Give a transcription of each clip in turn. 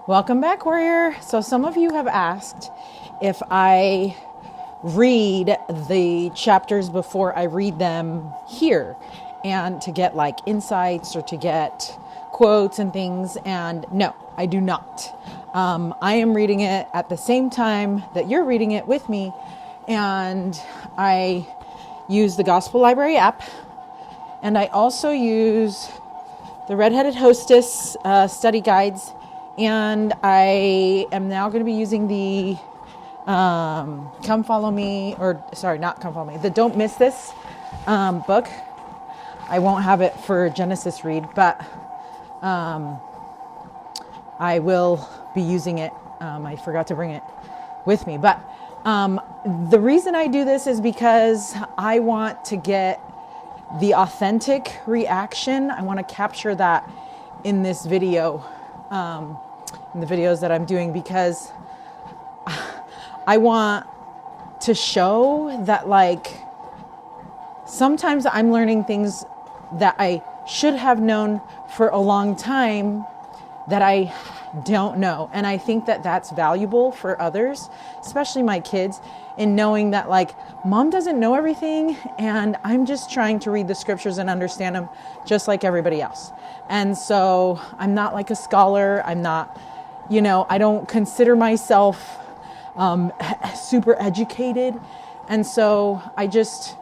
Welcome back, warrior. So some of you have asked if I read the chapters before I read them here, and to get like insights or to get quotes and things. And no, I do not. I am reading it at the same time that you're reading it with me. And I use the Gospel Library app. And I also use the Redheaded Hostess study guides. And I am now going to be using the Come Follow Me, the Don't Miss This book. I won't have it for Genesis read, but I will be using it. I forgot to bring it with me. But the reason I do this is because I want to get the authentic reaction. I want to capture that in this video, in the videos that I'm doing, because I want to show that, like, sometimes I'm learning things that I should have known for a long time that I don't know. And I think that that's valuable for others, especially my kids, in knowing that, like, mom doesn't know everything, and I'm just trying to read the scriptures and understand them just like everybody else. And so I'm not like a scholar. I'm not, I don't consider myself super educated. And so I just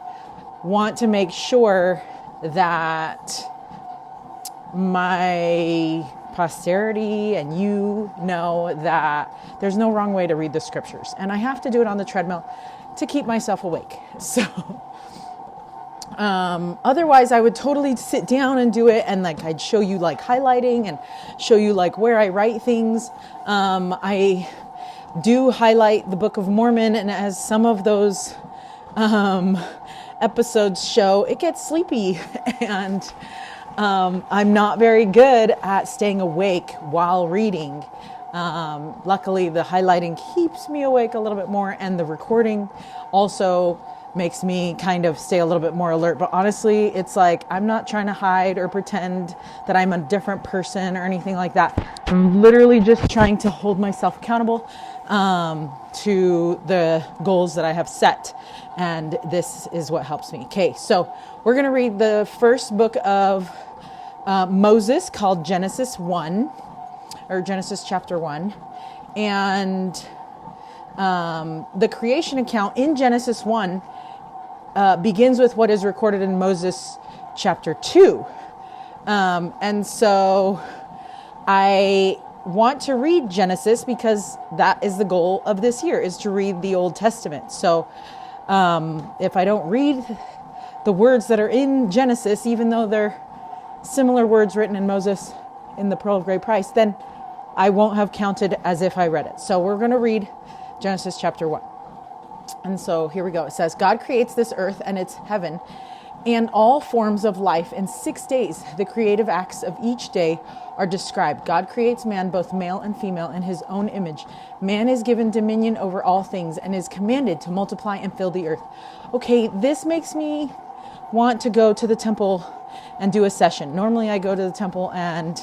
want to make sure that my posterity and you know that there's no wrong way to read the scriptures. And I have to do it on the treadmill to keep myself awake. So otherwise I would totally sit down and do it, and like I'd show you like highlighting and show you like where I write things. I do highlight the Book of Mormon, and as some of those episodes show, it gets sleepy and I'm not very good at staying awake while reading. Luckily, the highlighting keeps me awake a little bit more, and the recording also makes me kind of stay a little bit more alert. But honestly, it's like I'm not trying to hide or pretend that I'm a different person or anything like that. I'm literally just trying to hold myself accountable to the goals that I have set. And this is what helps me. Okay, so we're going to read the first book of Moses, called Genesis 1, or Genesis chapter 1. And the creation account in Genesis 1 begins with what is recorded in Moses chapter 2. And so I want to read Genesis because that is the goal of this year, is to read the Old Testament. So if I don't read the words that are in Genesis, even though they're similar words written in Moses in the Pearl of Great Price, then I won't have counted as if I read it. So we're going to read Genesis chapter 1. And so here we go. It says, God creates this earth and its heaven and all forms of life in 6 days. The creative acts of each day are described. God creates man, both male and female, in his own image. Man is given dominion over all things and is commanded to multiply and fill the earth. Okay, this makes me want to go to the temple and do a session. Normally I go to the temple and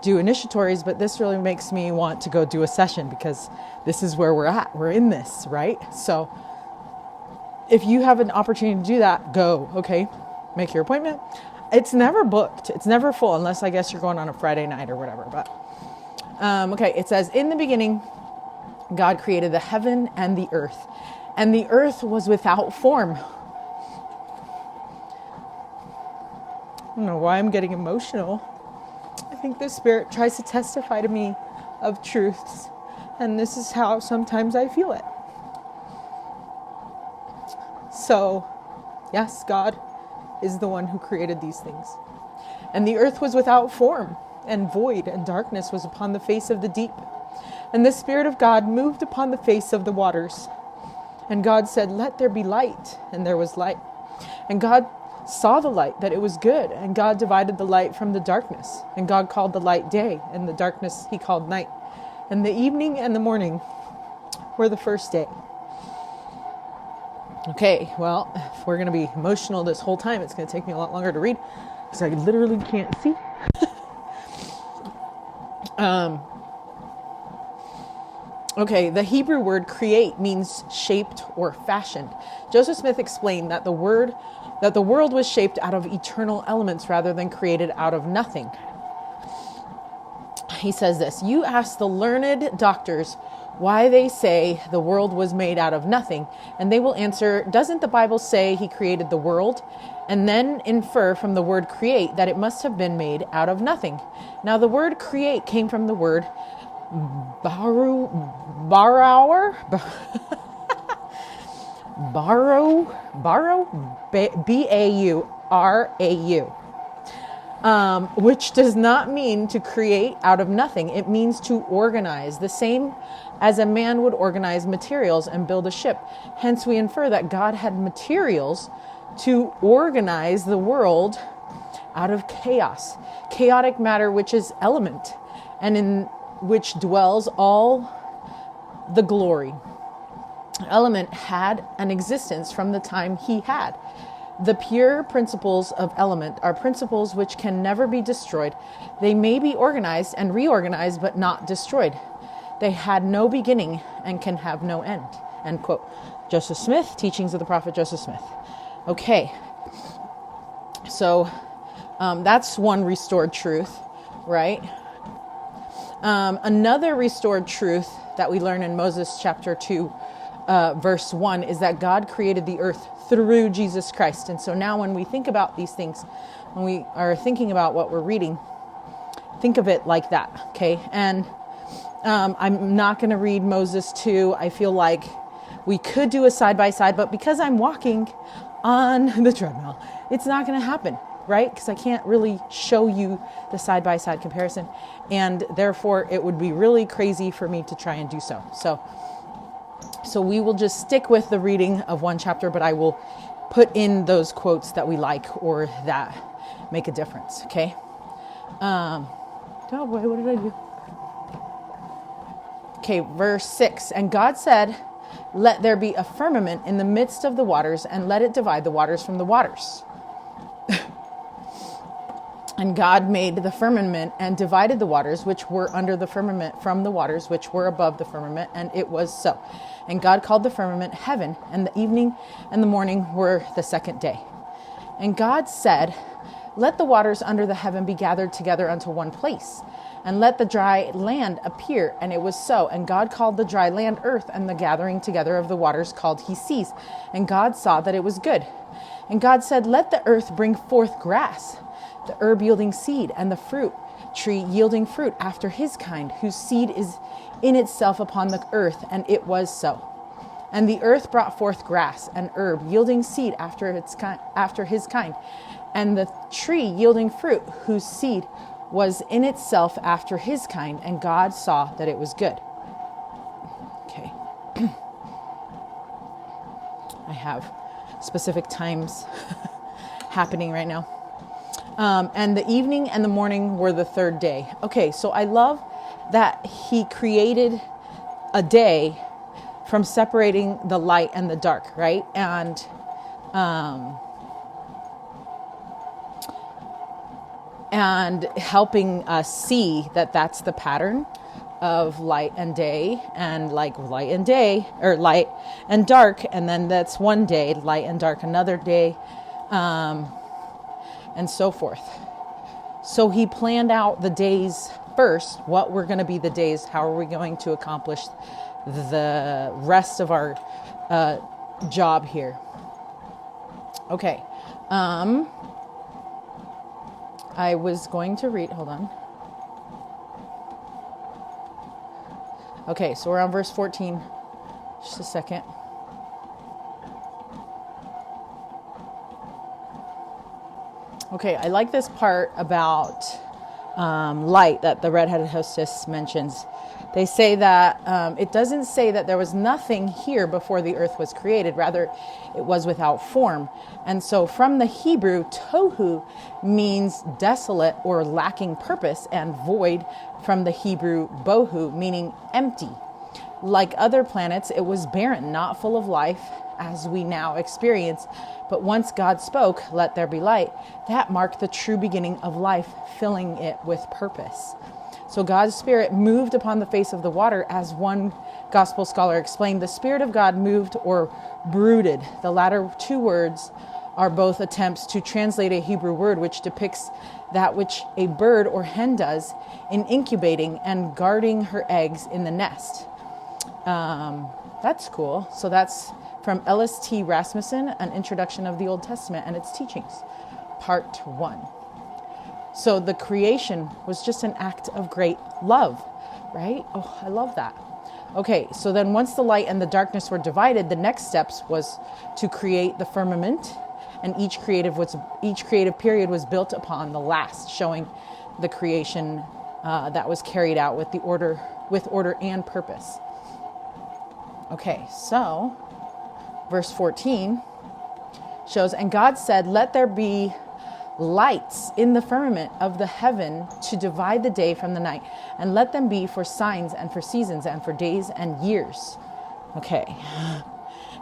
do initiatories, but this really makes me want to go do a session because this is where we're at. We're in this, right? So if you have an opportunity to do that, go, okay? Make your appointment. It's never booked. It's never full, unless I guess you're going on a Friday night or whatever. But okay, it says, in the beginning, God created the heaven and the earth, and the earth was without form. I don't know why I'm getting emotional. I think the Spirit tries to testify to me of truths, and this is how sometimes I feel it. So, yes, God is the one who created these things. And the earth was without form and void, and darkness was upon the face of the deep. And the Spirit of God moved upon the face of the waters. And God said, let there be light. And there was light. And God saw the light, that it was good. And God divided the light from the darkness. And God called the light day, and the darkness he called night. And the evening and the morning were the first day. Okay, well, if we're going to be emotional this whole time, it's going to take me a lot longer to read because I literally can't see. Okay, the Hebrew word create means shaped or fashioned. Joseph Smith explained that the world was shaped out of eternal elements rather than created out of nothing. He says this, you ask the learned doctors why they say the world was made out of nothing, and they will answer, doesn't the Bible say he created the world? And then infer from the word create that it must have been made out of nothing. Now the word create came from the word borrow, B-A-U-R-A-U, which does not mean to create out of nothing. It means to organize, the same as a man would organize materials and build a ship. Hence, we infer that God had materials to organize the world out of chaos, chaotic matter, which is element, and in which dwells all the glory. Element had an existence from the time he had. The pure principles of element are principles which can never be destroyed. They may be organized and reorganized, but not destroyed. They had no beginning and can have no end. End quote. Joseph Smith, Teachings of the Prophet Joseph Smith. Okay. So that's one restored truth, right? Another restored truth that we learn in Moses chapter 2, verse 1 is that God created the earth through Jesus Christ. And so now when we think about these things, when we are thinking about what we're reading, think of it like that, okay? And I'm not going to read Moses 2. I feel like we could do a side-by-side, but because I'm walking on the treadmill, it's not going to happen, right? Because I can't really show you the side-by-side comparison. And therefore, it would be really crazy for me to try and do so. So we will just stick with the reading of one chapter, but I will put in those quotes that we like or that make a difference, okay? Oh boy, what did I do? Okay, verse 6. And God said, let there be a firmament in the midst of the waters, and let it divide the waters from the waters. And God made the firmament and divided the waters which were under the firmament from the waters which were above the firmament, and it was so. And God called the firmament heaven, and the evening and the morning were the second day. And God said, let the waters under the heaven be gathered together unto one place, and let the dry land appear. And it was so. And God called the dry land earth, and the gathering together of the waters called he seas. And God saw that it was good. And God said, let the earth bring forth grass, the herb yielding seed, and the fruit tree yielding fruit after his kind, whose seed is in itself upon the earth. And it was so. And the earth brought forth grass and herb yielding seed after his kind, and the tree yielding fruit, whose seed was in itself after his kind. And God saw that it was good. Okay. I have specific times happening right now. And the evening and the morning were the third day. Okay, so I love that he created a day from separating the light and the dark, right? And helping us see that that's the pattern of light and day, and like light and day, or light and dark, and then that's one day, light and dark another day, and so forth. So he planned out the days first, what were going to be the days, how are we going to accomplish the rest of our job here. Okay. I was going to read, hold on. Okay, so we're on verse 14. Just a second. Okay, I like this part about light that the redheaded hostess mentions. They say that it doesn't say that there was nothing here before the earth was created. Rather, it was without form. And so from the Hebrew, tohu means desolate or lacking purpose, and void from the Hebrew bohu, meaning empty. Like other planets, it was barren, not full of life as we now experience. But once God spoke, let there be light, that marked the true beginning of life, filling it with purpose. So God's Spirit moved upon the face of the water, as one gospel scholar explained. The Spirit of God moved or brooded. The latter two words are both attempts to translate a Hebrew word which depicts that which a bird or hen does in incubating and guarding her eggs in the nest. That's cool. So that's from Ellis T. Rasmussen, An Introduction of the Old Testament and Its Teachings, Part 1. So the creation was just an act of great love, right? Oh, I love that. Okay, so then once the light and the darkness were divided, the next steps was to create the firmament, and each creative period was built upon the last, showing the creation that was carried out with order and purpose. Okay, so verse 14 shows, and God said, "Let there be lights in the firmament of the heaven to divide the day from the night, and let them be for signs and for seasons and for days and years." Okay,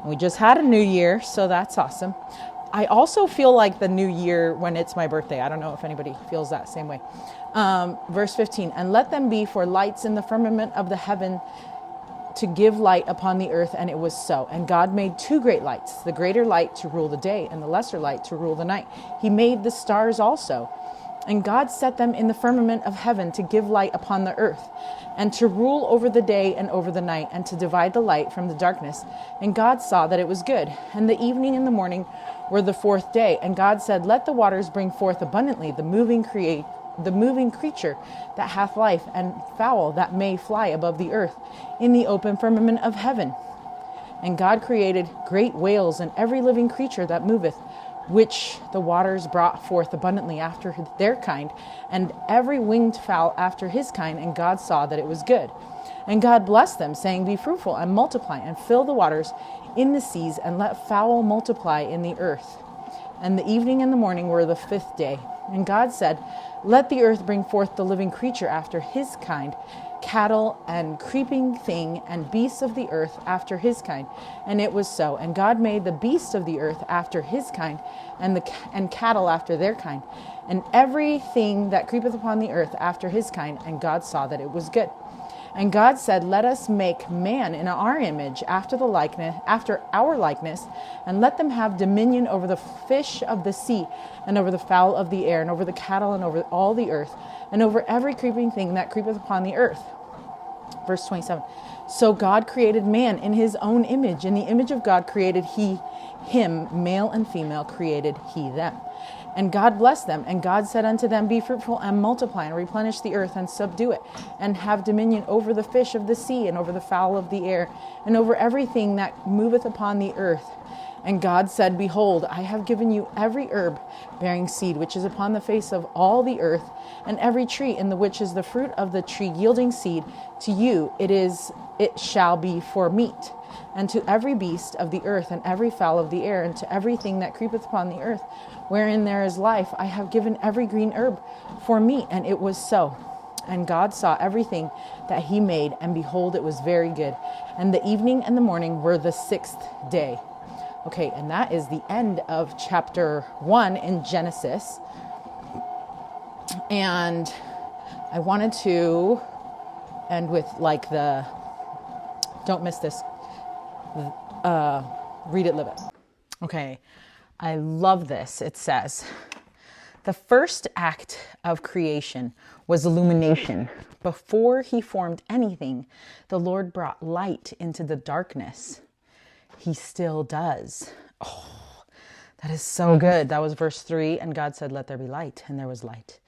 we just had a new year, so that's awesome. I also feel like the new year when it's my birthday. I don't know if anybody feels that same way. Verse 15, and let them be for lights in the firmament of the heaven to give light upon the earth, and it was so. And God made two great lights, the greater light to rule the day, and the lesser light to rule the night. He made the stars also. And God set them in the firmament of heaven to give light upon the earth, and to rule over the day and over the night, and to divide the light from the darkness. And God saw that it was good. And the evening and the morning were the fourth day. And God said, "Let the waters bring forth abundantly the moving creature that hath life, and fowl that may fly above the earth in the open firmament of heaven." And God created great whales and every living creature that moveth, which the waters brought forth abundantly after their kind, and every winged fowl after his kind. And God saw that it was good. And God blessed them, saying, "Be fruitful and multiply, and fill the waters in the seas, and let fowl multiply in the earth." And the evening and the morning were the fifth day. And God said, "Let the earth bring forth the living creature after his kind, cattle and creeping thing and beasts of the earth after his kind." And it was so. And God made the beasts of the earth after his kind, and cattle after their kind, and everything that creepeth upon the earth after his kind. And God saw that it was good. And God said, "Let us make man in our image, after our likeness, and let them have dominion over the fish of the sea, and over the fowl of the air, and over the cattle, and over all the earth, and over every creeping thing that creepeth upon the earth." Verse 27. So God created man in his own image. In the image of God created he him, male and female created he them. And God blessed them, and God said unto them, "Be fruitful and multiply, and replenish the earth, and subdue it, and have dominion over the fish of the sea, and over the fowl of the air, and over everything that moveth upon the earth." And God said, "Behold, I have given you every herb bearing seed which is upon the face of all the earth, and every tree in the which is the fruit of the tree yielding seed. To you it shall be for meat. And to every beast of the earth, and every fowl of the air, and to everything that creepeth upon the earth, wherein there is life, I have given every green herb for meat." And it was so. And God saw everything that he made, and behold, it was very good. And the evening and the morning were the sixth day. Okay, and that is the end of chapter 1 in Genesis. And I wanted to end with don't miss this, read it, live it. Okay, I love this. It says, "The first act of creation was illumination. Before he formed anything, the Lord brought light into the darkness. He still does." Oh, that is so good. That was verse 3. And God said, "Let there be light," and there was light.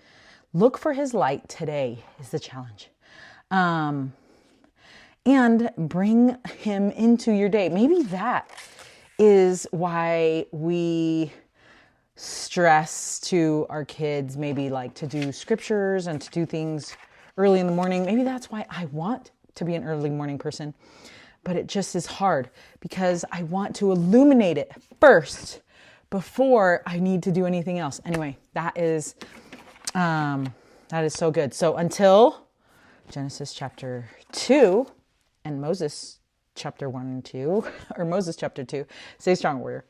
Look for his light today is the challenge. And bring him into your day. Maybe that is why we stress to our kids, maybe like to do scriptures and to do things early in the morning. Maybe that's why I want to be an early morning person, but it just is hard because I want to illuminate it first before I need to do anything else. Anyway, that is so good. So until Genesis chapter 2 and Moses chapter 1 and 2, or Moses chapter 2, stay strong, warrior.